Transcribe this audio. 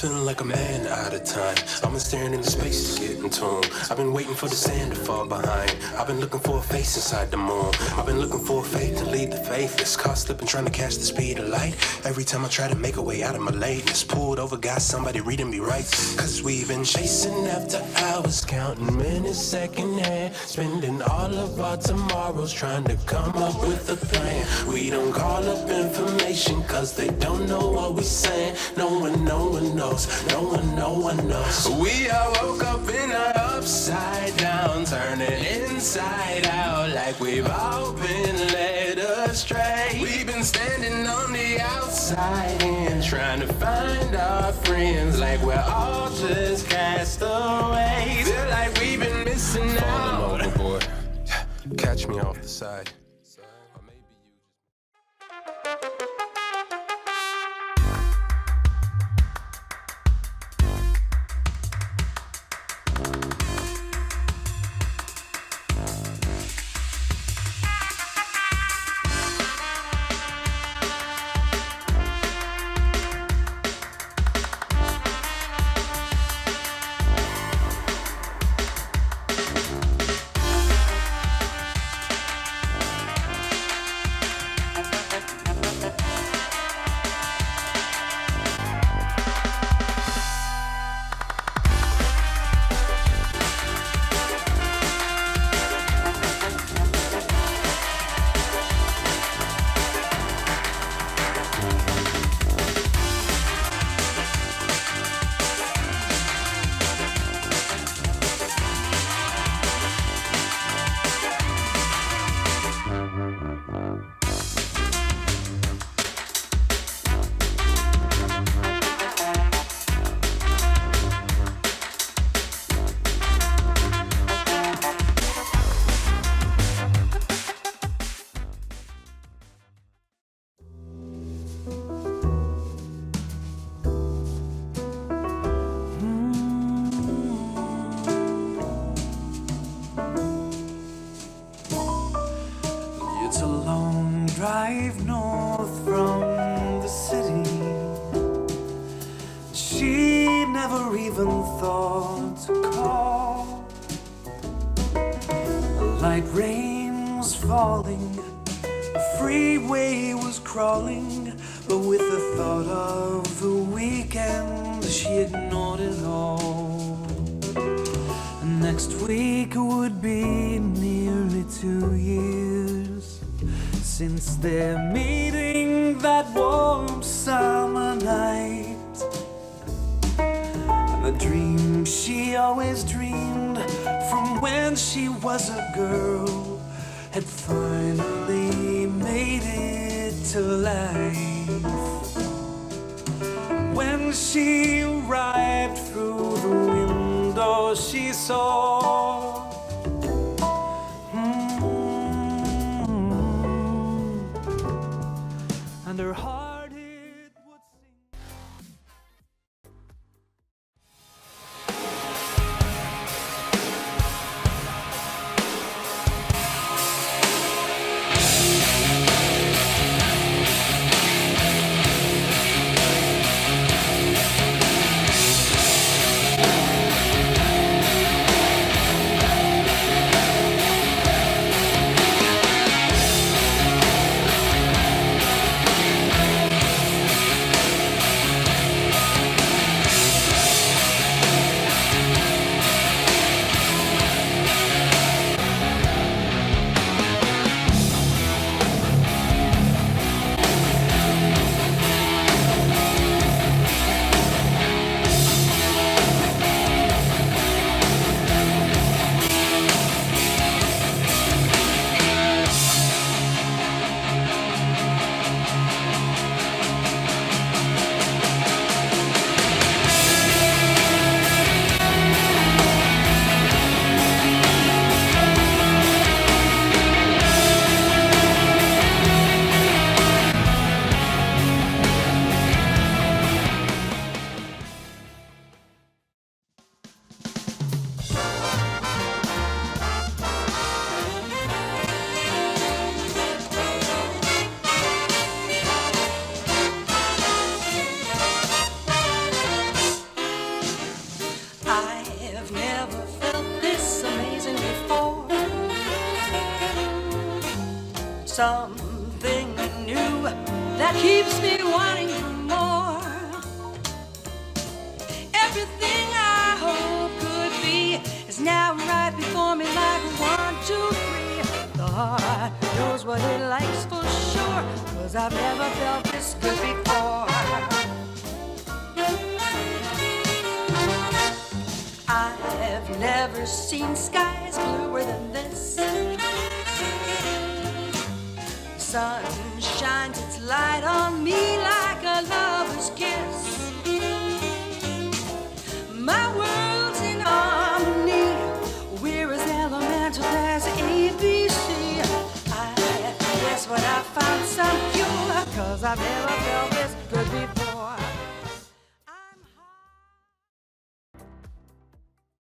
feeling like a man out of time. I've been staring into space to get in tune. I've been waiting for the sand to fall behind. I've been looking for a face inside the moon. I've been looking for a faith to lead the faithless. Caught slipping trying to catch the speed of light. Every time I try to make a way out of my lateness, pulled over, got somebody reading me right. Cause we've been chasing after hours, counting minutes second hand, spending all of our tomorrows trying to come up with a plan. We don't call up information cause they don't know what we saying. No one knows, no one knows. We all woke up in our upside down, turning inside out like we've all been led astray. We've been standing on the outside in, trying to find our friends like we're all just castaways. Feel like we've been missing out. Falling overboard, catch me off the side. Drive north from the city. She never even thought to call. A light rain was falling, the freeway was crawling, but with the thought of the weekend she ignored it all. And next week would be nearly 2 years since their meeting that warm summer night. And the dream she always dreamed from when she was a girl had finally made it to life. When she arrived through the window she saw and her heart it would sing. something new that keeps me wanting for more. Everything I hope could be is now right before me like 1, 2, 3. The heart knows what it likes for sure, 'cause I've never felt this good before. I've never seen skies bluer than this. Sun shines its light on me like a lover's kiss. My world's in harmony. We're as elemental as ABC. I guess when I found some cure, 'cause I've never felt this good before.